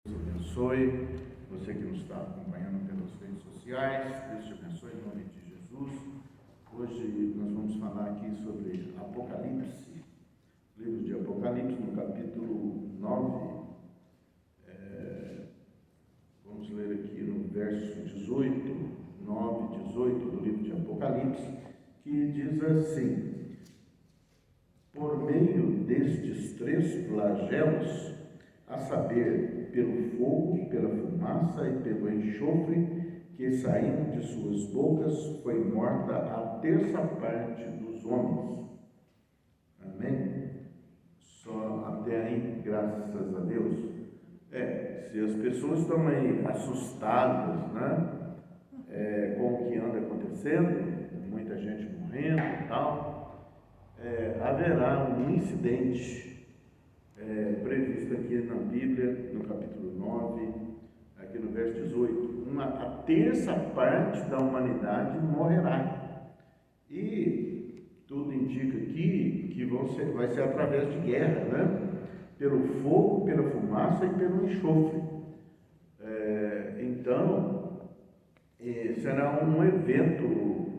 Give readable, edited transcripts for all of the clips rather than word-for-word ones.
Deus abençoe você que nos está acompanhando pelas redes sociais. Deus te abençoe em nome de Jesus. Hoje nós vamos falar aqui sobre Apocalipse, livro de Apocalipse, no capítulo 9. Vamos ler aqui no verso 18, 9, 18 do livro de Apocalipse, que diz assim: por meio destes três flagelos, a saber, pelo fogo, pela fumaça e pelo enxofre que saíram de suas bocas, foi morta a terça parte dos homens. Amém? Só até aí, graças a Deus. Se as pessoas estão aí assustadas, né, com o que anda acontecendo, muita gente morrendo e tal, haverá um incidente previsto aqui na Bíblia, no capítulo 9, aqui no verso 18. A terça parte da humanidade morrerá. E tudo indica aqui que vai ser através de guerra, né? Pelo fogo, pela fumaça e pelo enxofre. Então, será um evento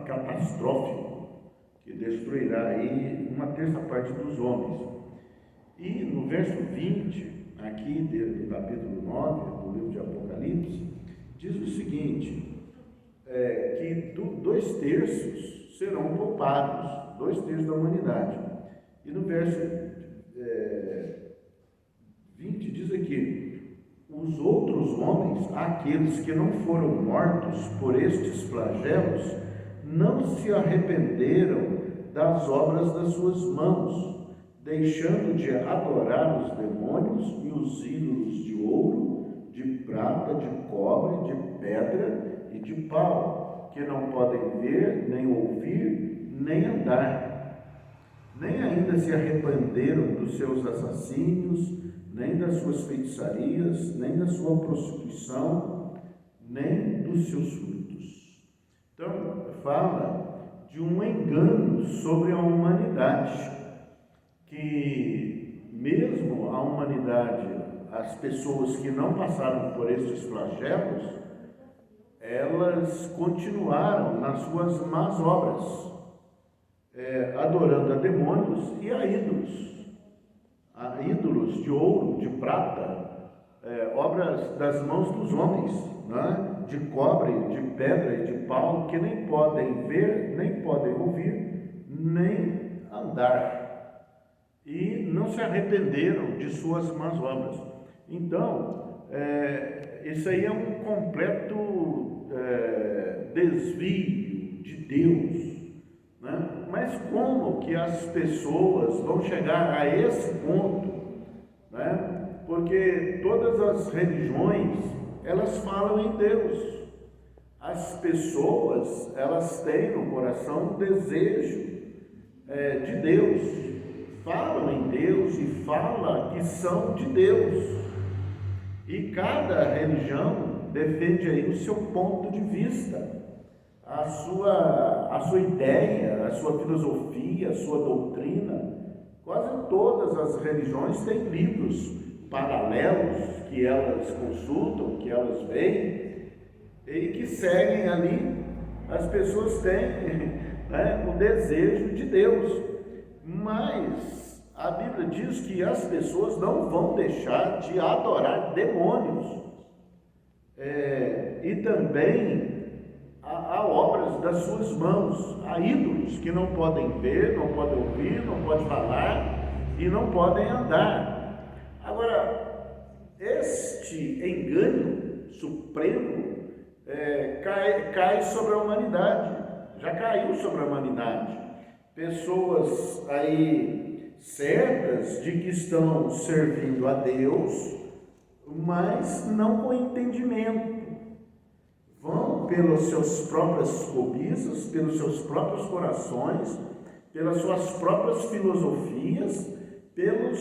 catastrófico que destruirá aí uma terça parte dos homens. E no verso 20, aqui do capítulo 9, do livro de Apocalipse, diz o seguinte, que 2/3 serão poupados, 2/3 da humanidade. E no verso 20 diz aqui: os outros homens, aqueles que não foram mortos por estes flagelos, não se arrependeram das obras das suas mãos, deixando de adorar os demônios e os ídolos de ouro, de prata, de cobre, de pedra e de pau, que não podem ver, nem ouvir, nem andar. Nem ainda se arrependeram dos seus assassínios, nem das suas feitiçarias, nem da sua prostituição, nem dos seus frutos. Então, fala de um engano sobre a humanidade, que mesmo a humanidade, as pessoas que não passaram por esses flagelos, elas continuaram nas suas más obras, adorando a demônios e a ídolos de ouro, de prata, obras das mãos dos homens, né? De cobre, de pedra e de pau, que nem podem ver, nem podem ouvir, nem andar. E não se arrependeram de suas más obras. Então, isso aí é um completo desvio de Deus, né? Mas como que as pessoas vão chegar a esse ponto, né? Porque todas as religiões, elas falam em Deus. As pessoas, elas têm no coração um desejo de Deus, falam em Deus e falam que são de Deus. E cada religião defende aí o seu ponto de vista, a sua ideia, a sua filosofia, a sua doutrina. Quase todas as religiões têm livros paralelos que elas consultam, que elas veem e que seguem ali. As pessoas têm o desejo de Deus, mas a Bíblia diz que as pessoas não vão deixar de adorar demônios, e também a obras das suas mãos, a ídolos que não podem ver, não podem ouvir, não podem falar e não podem andar. Agora, este engano supremo cai sobre a humanidade, já caiu sobre a humanidade. Pessoas aí certas de que estão servindo a Deus, mas não com entendimento. Vão pelas suas próprias cobiças, pelos seus próprios corações, pelas suas próprias filosofias, pelo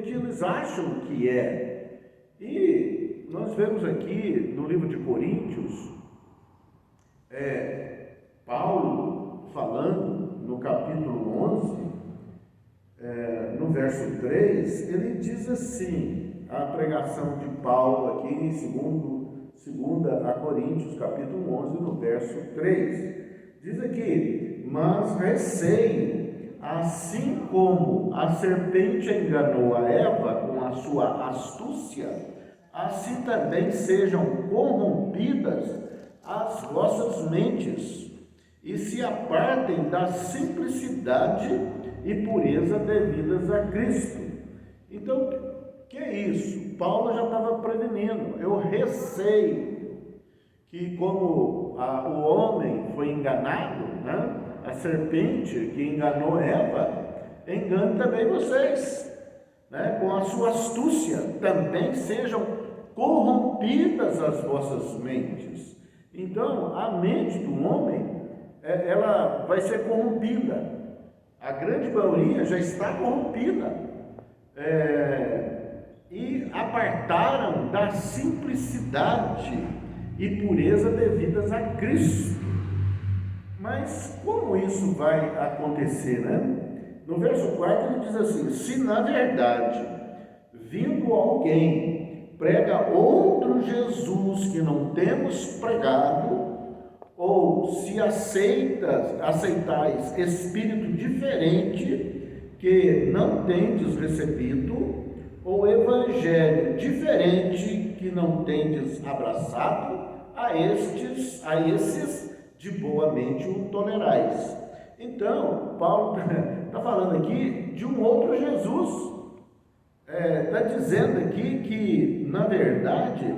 que eles acham que é. E nós vemos aqui no livro de Coríntios, Paulo falando no capítulo 11, no verso 3, ele diz assim, a pregação de Paulo aqui em 2 a Coríntios, capítulo 11, no verso 3, diz aqui: mas receio, assim como a serpente enganou a Eva com a sua astúcia, assim também sejam corrompidas as vossas mentes, e se apartem da simplicidade e pureza devidas a Cristo. Então, que é isso? Paulo já estava prevenindo. Eu receio que, como o homem foi enganado, né? A serpente que enganou Eva, engane também vocês, né? Com a sua astúcia, também sejam corrompidas as vossas mentes. Então, a mente do homem, ela vai ser corrompida. A grande maioria já está corrompida. E apartaram da simplicidade e pureza devidas a Cristo. Mas como isso vai acontecer, né? No verso 4 ele diz assim: se na verdade, vindo alguém, prega outro Jesus que não temos pregado, ou se aceitais espírito diferente que não tendes recebido, ou evangelho diferente que não tendes abraçado, a esses de boa mente o tolerais. Então, Paulo está falando aqui de um outro Jesus. Está dizendo aqui que, na verdade,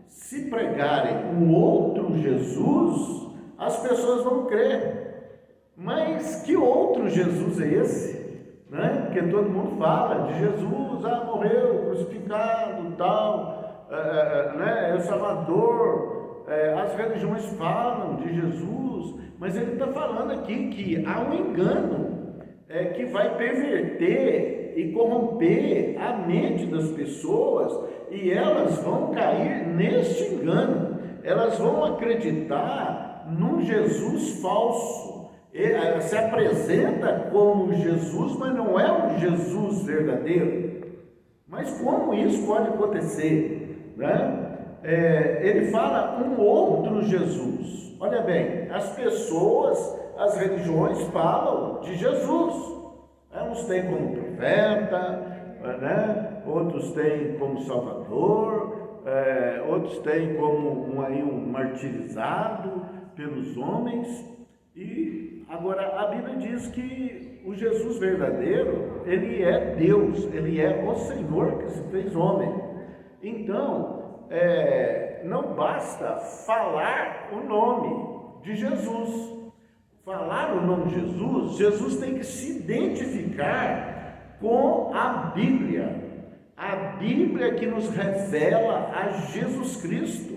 se pregarem um outro Jesus, as pessoas vão crer. Mas que outro Jesus é esse? Né? Porque todo mundo fala de Jesus, morreu, crucificado, tal, né? É o Salvador. As religiões falam de Jesus, mas ele está falando aqui que há um engano que vai perverter e corromper a mente das pessoas, e elas vão cair neste engano. Elas vão acreditar num Jesus falso. Ele se apresenta como Jesus, mas não é um Jesus verdadeiro. Mas como isso pode acontecer, né? Ele fala um outro Jesus. Olha bem, as pessoas, as religiões falam de Jesus. Uns têm como profeta, né? Outros têm como Salvador, outros têm como um martirizado pelos homens. E agora a Bíblia diz que o Jesus verdadeiro, ele é Deus, ele é o Senhor que se fez homem. Então, não basta falar o nome de Jesus. Falar o nome de Jesus, Jesus tem que se identificar com a Bíblia que nos revela a Jesus Cristo.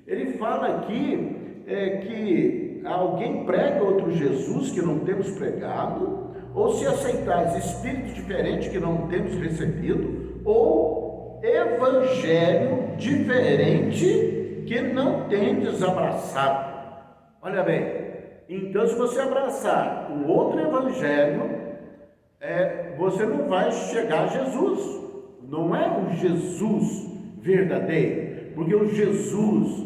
Ele fala aqui que alguém prega outro Jesus que não temos pregado, ou se aceitais espírito diferente que não temos recebido, ou evangelho diferente que não tendes abraçado. Olha bem, então se você abraçar o outro evangelho, você não vai chegar a Jesus. Não é o Jesus verdadeiro, porque o Jesus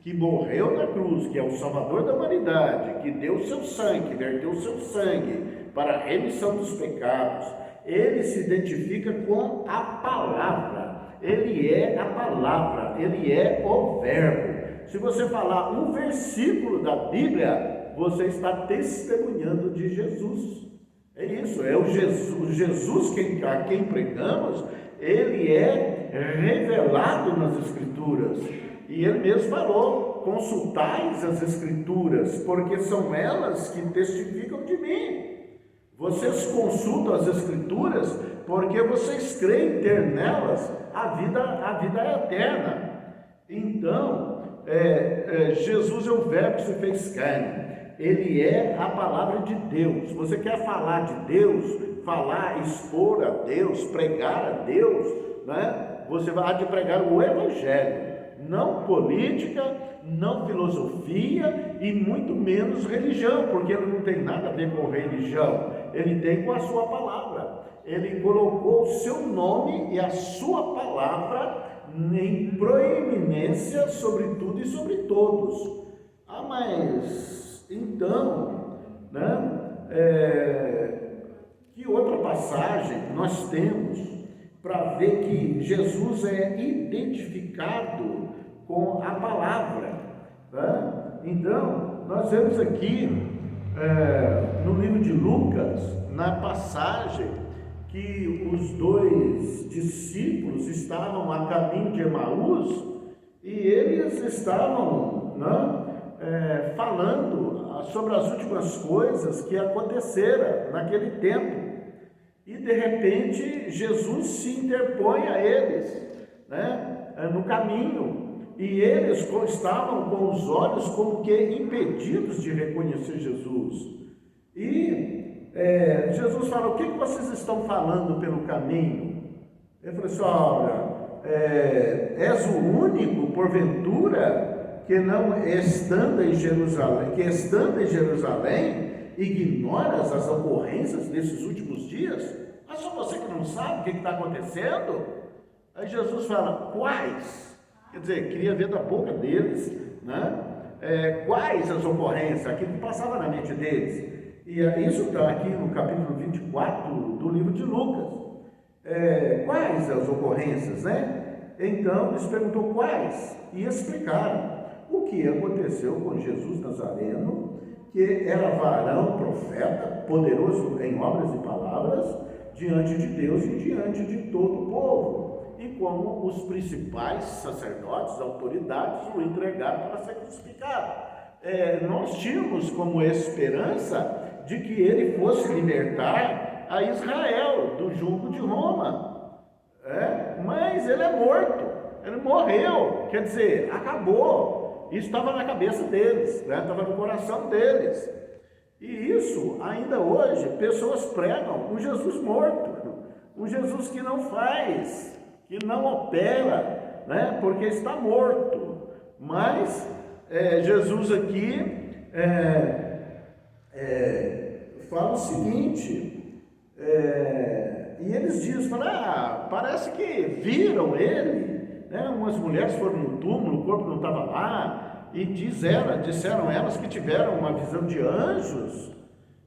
que morreu na cruz, que é o Salvador da humanidade, que deu o seu sangue, que verteu o seu sangue para a remissão dos pecados, ele se identifica com a palavra. Ele é a palavra, ele é o verbo. Se você falar um versículo da Bíblia, você está testemunhando de Jesus. É isso, é o Jesus a quem pregamos, ele é revelado nas Escrituras. E ele mesmo falou: consultais as Escrituras, porque são elas que testificam de mim. Vocês consultam as Escrituras porque vocês creem ter nelas a vida eterna. Então, Jesus é o verbo que se fez carne. Ele é a palavra de Deus. Você quer falar de Deus, expor a Deus, pregar a Deus, né? Você vai de pregar o Evangelho. Não política, não filosofia e muito menos religião, porque ele não tem nada a ver com religião, ele tem com a sua palavra. ele colocou o seu nome e a sua palavra em proeminência sobre tudo e sobre todos. Mas então, que outra passagem nós temos para ver que Jesus é identificado com a palavra? Então, nós vemos aqui no livro de Lucas, na passagem que os dois discípulos estavam a caminho de Emaús e eles estavam falando sobre as últimas coisas que aconteceram naquele tempo. E de repente Jesus se interpõe a eles, no caminho, e eles estavam com os olhos como que impedidos de reconhecer Jesus. E Jesus fala: o que vocês estão falando pelo caminho? Ele falou assim: olha, és o único, porventura, que não estando em Jerusalém, ignoras as ocorrências desses últimos dias? Mas só você que não sabe o que está acontecendo? Aí Jesus fala: quais? Quer dizer, queria ver da boca deles, quais as ocorrências, aquilo que passava na mente deles. E isso está aqui no capítulo 24 do livro de Lucas. Quais as ocorrências, Então, eles perguntou quais, e explicaram o que aconteceu com Jesus Nazareno, que era varão, profeta, poderoso em obras e palavras, diante de Deus e diante de todo o povo, e como os principais sacerdotes, autoridades, o entregaram para ser crucificado. Nós tínhamos como esperança de que ele fosse libertar a Israel do jugo de Roma, mas ele é morto, ele morreu, quer dizer, acabou. Isso estava na cabeça deles, estava no coração deles. E isso, ainda hoje, pessoas pregam um Jesus morto, um Jesus que não faz, que não opera, porque está morto. Mas Jesus aqui fala o seguinte, e eles dizem, parece que viram ele, umas mulheres foram no túmulo, o corpo não estava lá, e disseram elas que tiveram uma visão de anjos,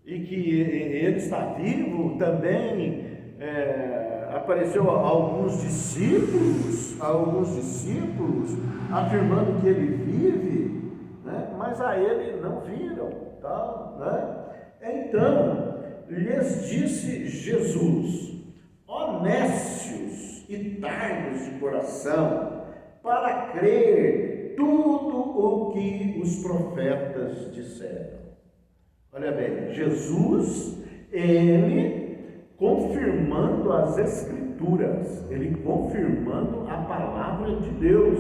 e que ele está vivo. Também apareceu a alguns discípulos afirmando que ele vive, mas a ele não viram, Então, lhes disse Jesus: ó nécios e tardos de coração, para crer tudo o que os profetas disseram. Olha bem, Jesus, ele confirmando as Escrituras, ele confirmando a palavra de Deus,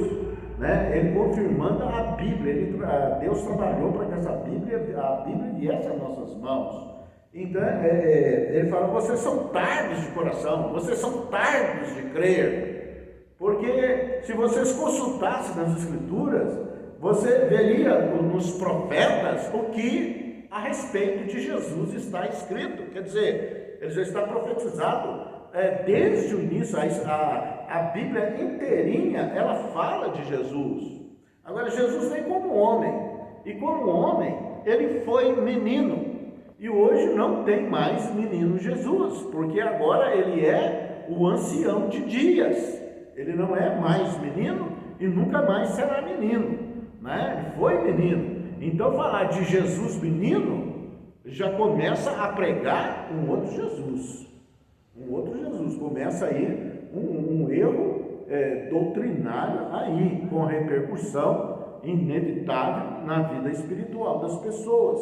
ele confirmando a Bíblia. Deus trabalhou para que a Bíblia viesse às nossas mãos. Então, ele fala: vocês são tardos de coração, vocês são tardos de crer, porque se vocês consultassem nas Escrituras, você veria nos profetas o que a respeito de Jesus está escrito. Quer dizer, ele já está profetizado desde o início. A Bíblia inteirinha, ela fala de Jesus. Agora, Jesus vem como homem, e como homem, ele foi menino. E hoje não tem mais menino Jesus, porque agora ele é o ancião de dias. Ele não é mais menino e nunca mais será menino, Ele foi menino. Então, falar de Jesus menino já começa a pregar um outro Jesus. Começa aí um erro doutrinário aí, com repercussão inevitável na vida espiritual das pessoas.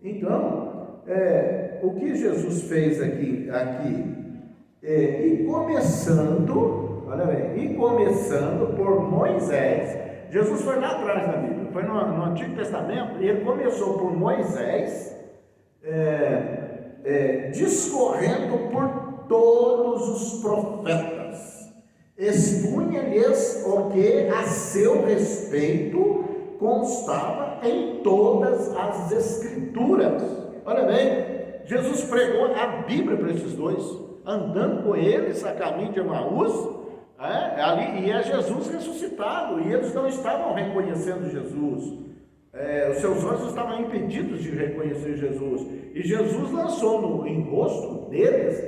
Então, o que Jesus fez aqui e começando por Moisés. Jesus foi lá atrás na Bíblia, foi no Antigo Testamento, e ele começou por Moisés, discorrendo por todos os profetas, expunha-lhes o que a seu respeito constava em todas as Escrituras. Olha bem, Jesus pregou a Bíblia para esses dois. andando com eles a caminho de Emaús, e é Jesus ressuscitado, e eles não estavam reconhecendo Jesus. Os seus olhos estavam impedidos de reconhecer Jesus, e Jesus lançou no rosto deles,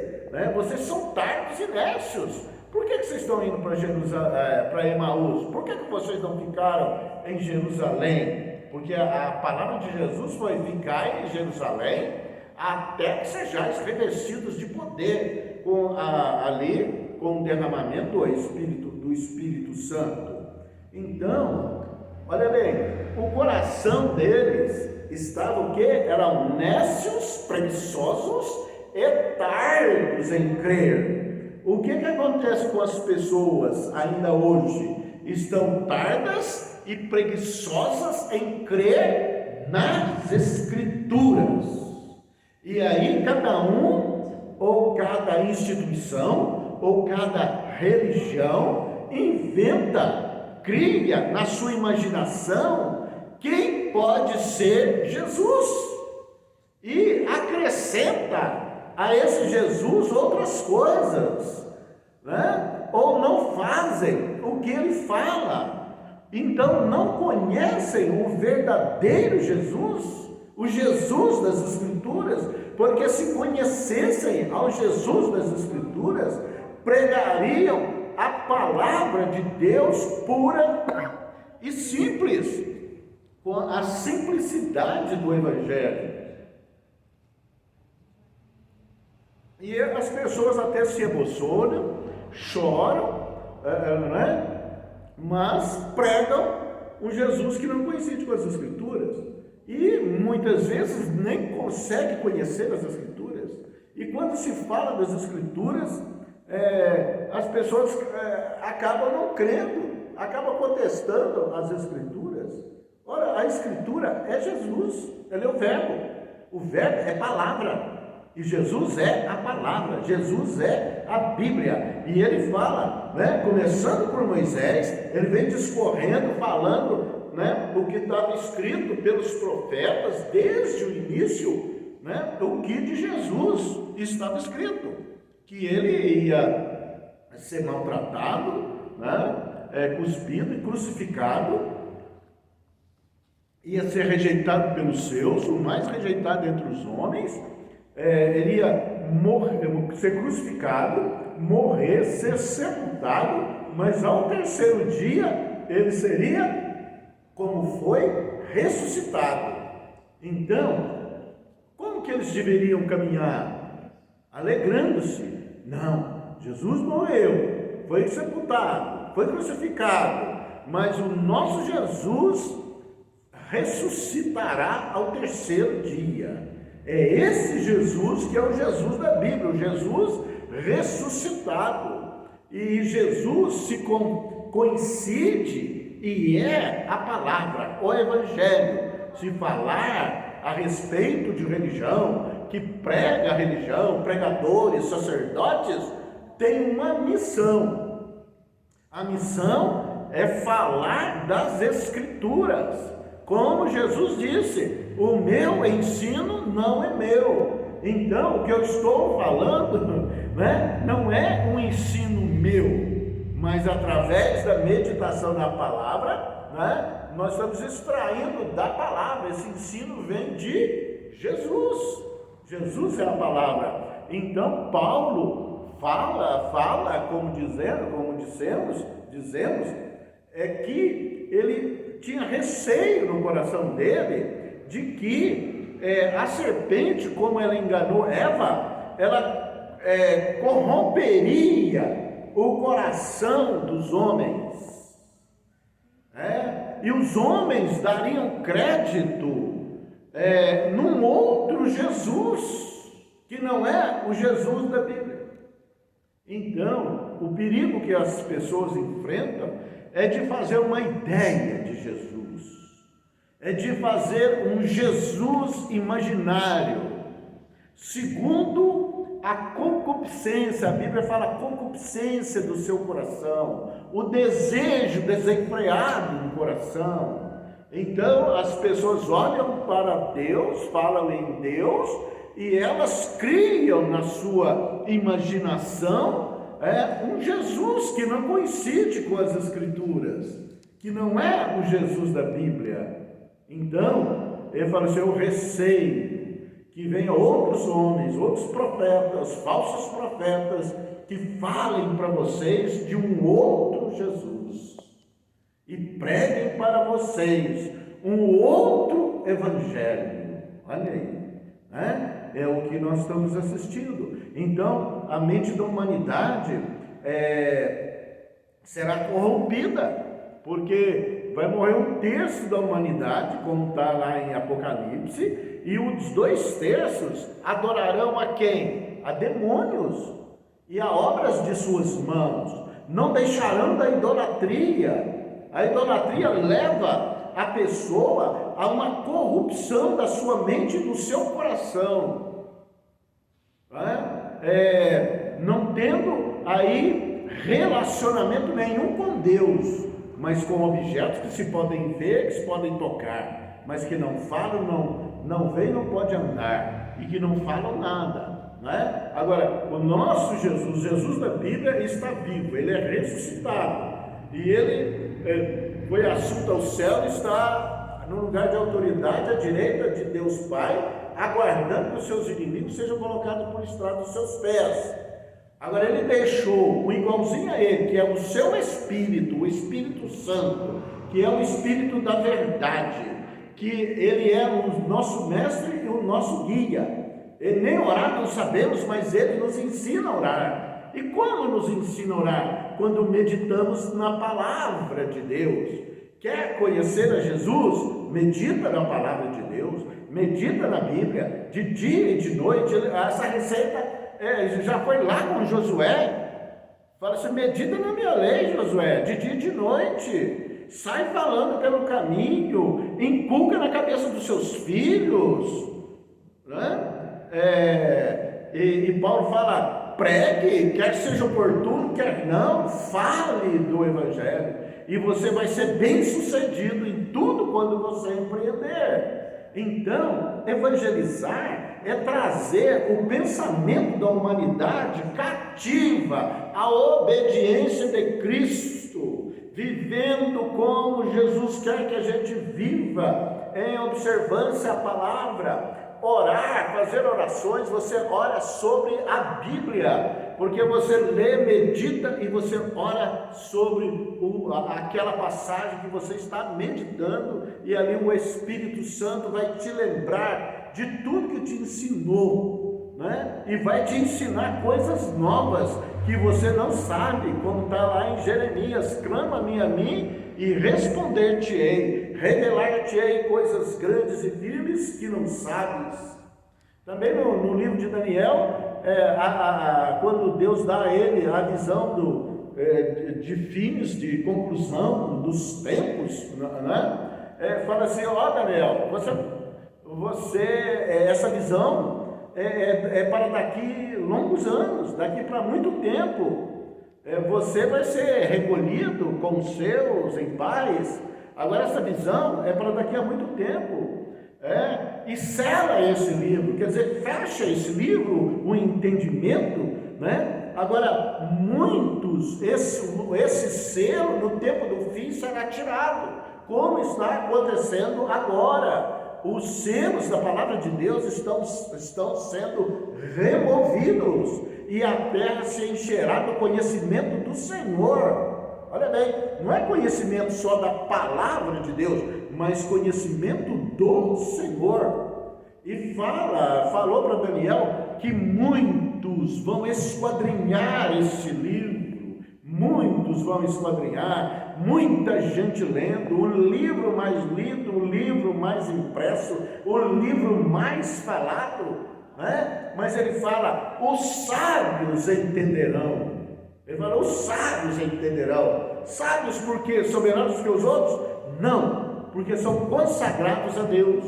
vocês são tardos e nécios. Por que vocês estão indo para Emaús? Por que vocês não ficaram em Jerusalém? Porque a palavra de Jesus foi: ficar em Jerusalém até que sejais revestidos de poder, com o derramamento do Espírito Santo. Então, olha bem, o coração deles estava o quê? Eram nécios, preguiçosos e tardos em crer. O que acontece com as pessoas ainda hoje? Estão tardas e preguiçosas em crer nas Escrituras. E aí cada um, ou cada instituição, ou cada religião cria na sua imaginação quem pode ser Jesus, e acrescenta a esse Jesus outras coisas, ou não fazem o que ele fala. Então não conhecem o verdadeiro Jesus, o Jesus das Escrituras, porque se conhecessem ao Jesus das Escrituras, pregariam a palavra de Deus pura e simples, com a simplicidade do Evangelho. E as pessoas até se emocionam, choram, mas pregam um Jesus que não coincide com as Escrituras, e muitas vezes nem consegue conhecer as Escrituras. E quando se fala das Escrituras, as pessoas acabam não crendo, acabam contestando as Escrituras. Ora, a Escritura é Jesus, ele é o verbo é palavra, e Jesus é a palavra, Jesus é a Bíblia. E ele fala, começando por Moisés, ele vem discorrendo, falando o que estava escrito pelos profetas desde o início, o que de Jesus estava escrito, que ele ia ser maltratado, cuspido e crucificado, ia ser rejeitado pelos seus, o mais rejeitado entre os homens, ele ia ser crucificado, morrer, ser sepultado, mas ao terceiro dia ele seria, como foi, ressuscitado. Então, como que eles deveriam caminhar? Alegrando-se? Não, Jesus morreu, foi sepultado, foi crucificado, mas o nosso Jesus ressuscitará ao terceiro dia. É esse Jesus que é o Jesus da Bíblia, o Jesus ressuscitado. E Jesus se coincide e é a palavra, o Evangelho. Se falar a respeito de religião, que prega a religião, pregadores, sacerdotes, tem uma missão. A missão é falar das Escrituras. Como Jesus disse, o meu ensino não é meu. Então, o que eu estou falando, não é um ensino meu, mas através da meditação na palavra, nós estamos extraindo da palavra. Esse ensino vem de Jesus. Jesus é a palavra. Então, Paulo fala, como dizemos, que ele tinha receio no coração dele de que a serpente, como ela enganou Eva, ela corromperia o coração dos homens, e os homens dariam crédito num outro Jesus, que não é o Jesus da Bíblia. Então, o perigo que as pessoas enfrentam é de fazer uma ideia de Jesus, é de fazer um Jesus imaginário, segundo a concupiscência. A Bíblia fala concupiscência do seu coração, o desejo desenfreado no coração. Então as pessoas olham para Deus, falam em Deus, e elas criam na sua imaginação um Jesus que não coincide com as Escrituras, que não é o Jesus da Bíblia. Então, ele fala assim: eu receio que venham outros homens, outros profetas, falsos profetas, que falem para vocês de um outro Jesus e preguem para vocês um outro evangelho. Olha aí, né? É o que nós estamos assistindo. Então, a mente da humanidade será corrompida, porque vai morrer 1/3 da humanidade, como está lá em Apocalipse, e os 2/3 adorarão a quem? A demônios e a obras de suas mãos. Não deixarão da idolatria. A idolatria leva a pessoa a uma corrupção da sua mente e do seu coração, não tendo aí relacionamento nenhum com Deus, mas com objetos que se podem ver, que se podem tocar, mas que não falam, não veem, não pode andar, e que não falam nada, né? Agora, o nosso Jesus, Jesus da Bíblia, está vivo, ele é ressuscitado, e ele foi assunto ao céu e está no lugar de autoridade à direita de Deus Pai, aguardando que os seus inimigos sejam colocados por estrado dos seus pés. Agora, ele deixou um igualzinho a ele, que é o seu Espírito, o Espírito Santo, que é o Espírito da verdade, que ele é o nosso mestre e o nosso guia. Ele nem orar não sabemos, mas ele nos ensina a orar. E como nos ensina a orar? Quando meditamos na palavra de Deus. Quer conhecer a Jesus? Medita na palavra de Deus, medita na Bíblia, de dia e de noite. Essa receita já foi lá com Josué. Fala assim: medita na minha lei, Josué, de dia e de noite. Sai falando pelo caminho, inculca na cabeça dos seus filhos, né? E Paulo fala: pregue, quer seja oportuno, quer não, fale do Evangelho, e você vai ser bem sucedido em tudo quando você empreender. Então, evangelizar é trazer o pensamento da humanidade cativa à obediência de Cristo, vivendo como Jesus quer que a gente viva, em observância à palavra. Orar, fazer orações, você ora sobre a Bíblia, porque você lê, medita e você ora sobre aquela passagem que você está meditando, e ali o Espírito Santo vai te lembrar de tudo que te ensinou, né? E vai te ensinar coisas novas que você não sabe, como está lá em Jeremias: clama-me a mim e responder-te-ei, revelar-te-ei coisas grandes e firmes que não sabes. Também no livro de Daniel, quando Deus dá a ele a visão de fins, de conclusão dos tempos, né? Fala assim: ó Daniel, essa visão é para daqui longos anos, daqui para muito tempo. Você vai ser recolhido com os seus em paz. Agora, essa visão é para daqui a muito tempo. E sela esse livro, quer dizer, fecha esse livro, o entendimento, né? Agora, esse selo no tempo do fim será tirado, como está acontecendo agora. Os selos da palavra de Deus estão sendo removidos, e a terra se encherá do conhecimento do Senhor. Olha bem, não é conhecimento só da palavra de Deus, mas conhecimento do Senhor. E falou para Daniel que muitos vão esquadrinhar esse livro, muitos vão esquadrinhar, muita gente lendo, o livro mais lido, o livro mais impresso, o livro mais falado, né? Mas ele fala: os sábios entenderão. Ele fala: os sábios entenderão. Sábios porque soberanos que os outros? Não, porque são consagrados a Deus,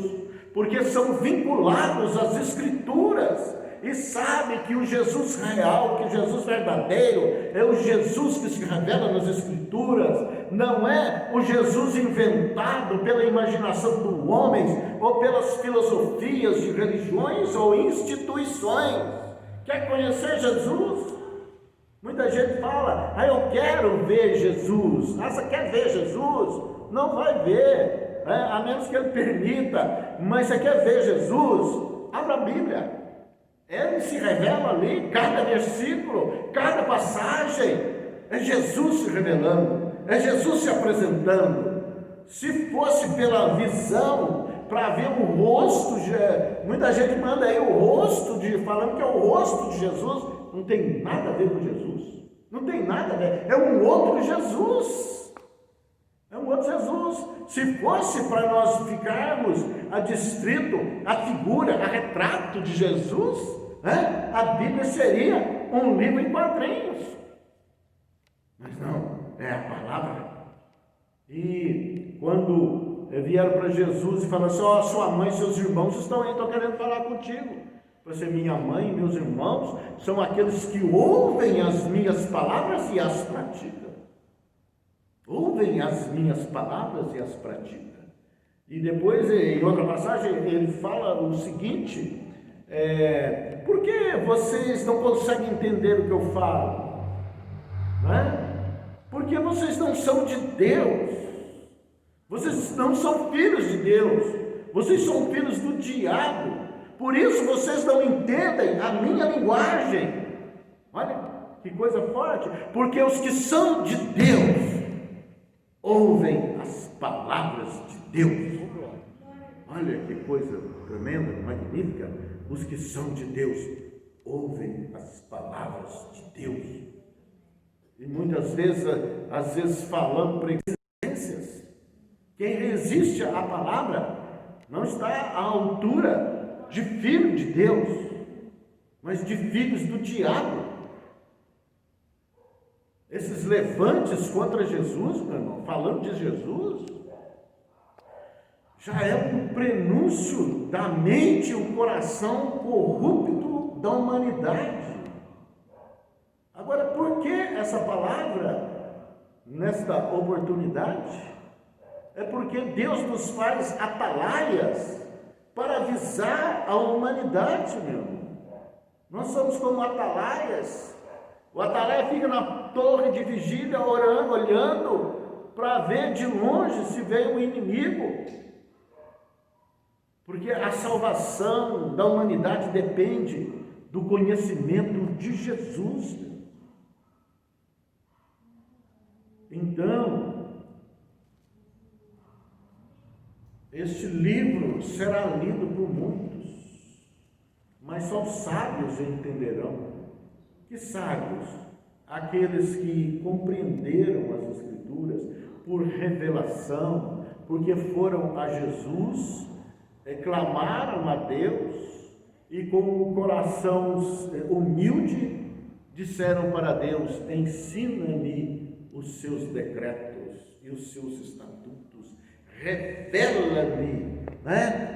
porque são vinculados às Escrituras, e sabem que o Jesus real, que o Jesus verdadeiro, é o Jesus que se revela nas Escrituras, não é o Jesus inventado pela imaginação dos homens, ou pelas filosofias de religiões ou instituições, Quer conhecer Jesus? Muita gente fala, eu quero ver Jesus. Você quer ver Jesus? Não vai ver, a menos que Ele permita. Mas você quer ver Jesus? Abra a Bíblia. Ele se revela ali, cada versículo, cada passagem. É Jesus se revelando, é Jesus se apresentando. Se fosse pela visão, para ver o rosto, muita gente manda aí o rosto, falando que é o rosto de Jesus. Não tem nada a ver com Jesus, não tem nada a ver, é um outro Jesus, é um outro Jesus. Se fosse para nós ficarmos adstrito a figura, a retrato de Jesus, a Bíblia seria um livro em quadrinhos, mas não, é a palavra. E quando vieram para Jesus e falaram assim, sua mãe e seus irmãos estão aí, estão querendo falar contigo. Você, minha mãe e meus irmãos são aqueles que ouvem as minhas palavras e as praticam. Ouvem as minhas palavras e as praticam. E depois, em outra passagem, ele fala o seguinte, por que vocês não conseguem entender o que eu falo? Porque vocês não são de Deus, vocês não são filhos de Deus, vocês são filhos do diabo. Por isso vocês não entendem a minha linguagem. Olha que coisa forte. Porque os que são de Deus ouvem as palavras de Deus. Olha que coisa tremenda, magnífica. Os que são de Deus ouvem as palavras de Deus. E muitas vezes, às vezes falando para existências. Quem resiste à palavra não está à altura de filho de Deus, mas de filhos do diabo. Esses levantes contra Jesus, meu irmão, falando de Jesus, já é um prenúncio da mente e o coração corrupto da humanidade. Agora, por que essa palavra nesta oportunidade? É porque Deus nos faz atalaias para avisar a humanidade, meu irmão. Nós somos como atalaias. O atalaia fica na torre de vigília, orando, olhando para ver de longe se vem o inimigo. Porque a salvação da humanidade depende do conhecimento de Jesus. Então, este livro será lido por muitos, mas só os sábios entenderão. Que sábios? Aqueles que compreenderam as Escrituras por revelação, porque foram a Jesus, clamaram a Deus e com o coração humilde disseram para Deus: ensina-me os seus decretos e os seus estatutos, revela-me,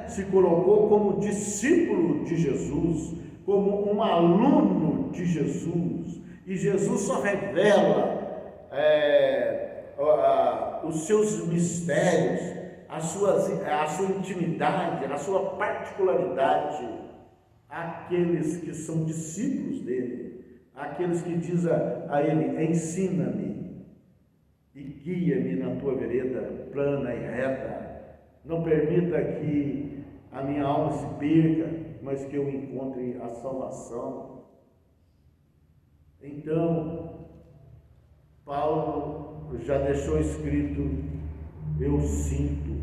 se colocou como discípulo de Jesus, como um aluno de Jesus, e Jesus só revela os seus mistérios, a sua intimidade, a sua particularidade, àqueles que são discípulos dele, àqueles que dizem a ele: ensina-me e guia-me na tua vereda plana e reta, não permita que a minha alma se perca, mas que eu encontre a salvação. Então, Paulo já deixou escrito: eu sinto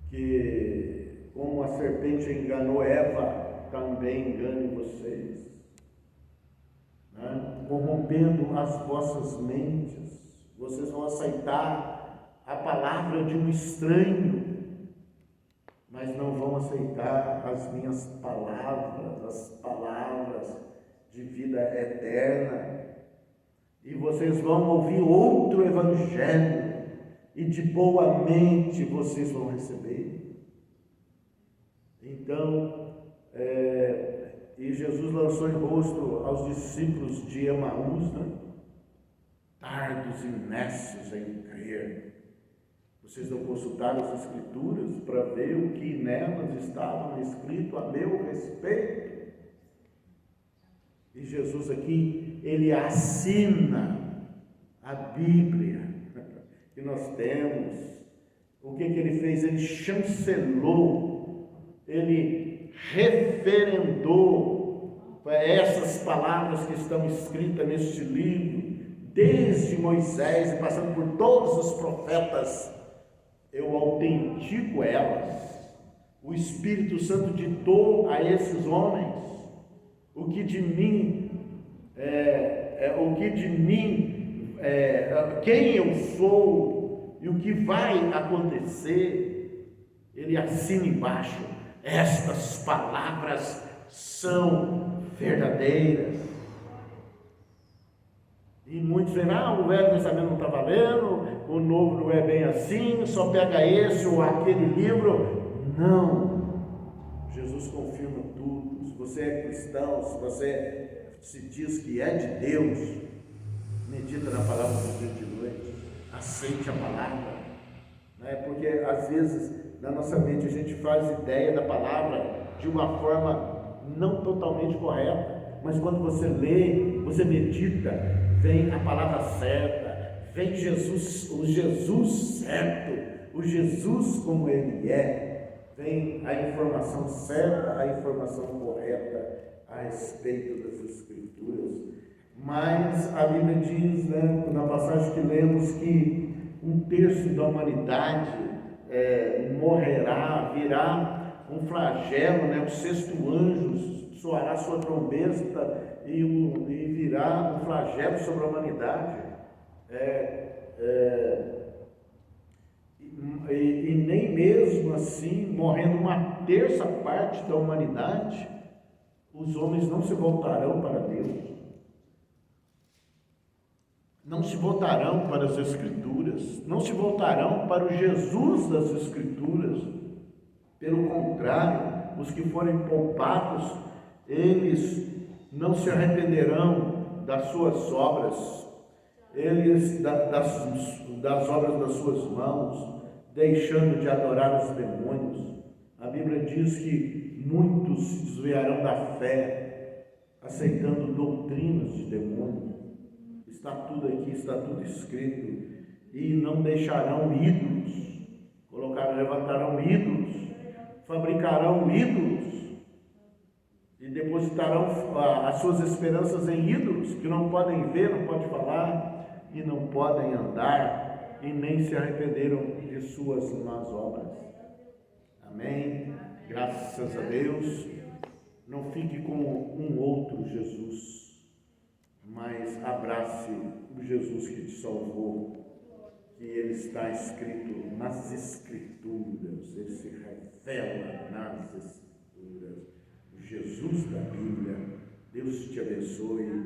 que, como a serpente enganou Eva, também engane vocês, corrompendo as vossas mentes. Vocês vão aceitar a palavra de um estranho, mas não vão aceitar as minhas palavras, as palavras de vida eterna. E vocês vão ouvir outro evangelho, e de boa mente vocês vão receber. Então, e Jesus lançou em rosto aos discípulos de Emaús, tardos e nécios em crer. Vocês não consultaram as Escrituras para ver o que nelas estava escrito a meu respeito? E Jesus aqui, ele assina a Bíblia que nós temos. O que ele fez? Ele chancelou, ele referendou essas palavras que estão escritas neste livro, desde Moisés e passando por todos os profetas. Eu autentico elas. O Espírito Santo ditou a esses homens o que de mim quem eu sou e o que vai acontecer. Ele assina embaixo: estas palavras são verdadeiras. E muitos dizem: o Velho Testamento não está valendo, o Novo não é bem assim, só pega esse ou aquele livro. Não, Jesus confirma tudo. Se você é cristão, se você se diz que é de Deus, medita na palavra do dia de noite, aceite a palavra, né? Porque às vezes na nossa mente a gente faz ideia da palavra de uma forma não totalmente correta, mas quando você lê, você medita, vem a palavra certa, vem Jesus, o Jesus certo, o Jesus como ele é. Vem a informação certa, a informação correta a respeito das Escrituras. Mas a Bíblia diz, na passagem que lemos, que 1/3 da humanidade morrerá, virá um flagelo, o sexto anjo soará sua trombeta e virá um flagelo sobre a humanidade. E nem mesmo assim, morrendo 1/3 parte da humanidade, os homens não se voltarão para Deus, não se voltarão para as Escrituras, não se voltarão para o Jesus das Escrituras. Pelo contrário, os que forem poupados, eles não se arrependerão das suas obras, eles das obras das suas mãos, deixando de adorar os demônios. A Bíblia diz que muitos se desviarão da fé, aceitando doutrinas de demônios. Está tudo aqui, está tudo escrito. E não deixarão ídolos, levantarão ídolos, fabricarão ídolos e depositarão as suas esperanças em ídolos que não podem ver, não podem falar e não podem andar, e nem se arrependeram de suas más obras. Amém? Graças a Deus. Não fique com um outro Jesus, mas abrace o Jesus que te salvou, que ele está escrito nas Escrituras, ele se revela nas Escrituras. O Jesus da Bíblia. Deus te abençoe,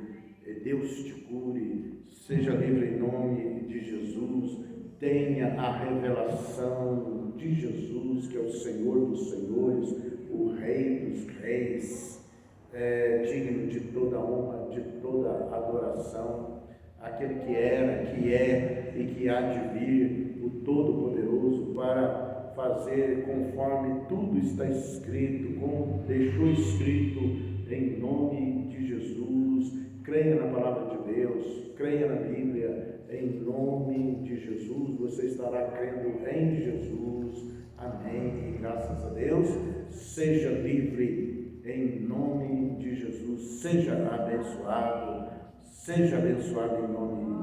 Deus te cure, seja livre em nome de Jesus. Tenha a revelação de Jesus, que é o Senhor dos Senhores, o Rei dos Reis, digno de toda honra, de toda adoração, aquele que era, que é e que há de vir, o Todo-Poderoso, para fazer conforme tudo está escrito, como deixou escrito, em nome de Jesus. Creia na palavra de Deus, creia na Bíblia, em nome de Jesus. Você estará crendo em Jesus. Amém. E graças a Deus, seja livre em nome de Jesus. Seja abençoado em nome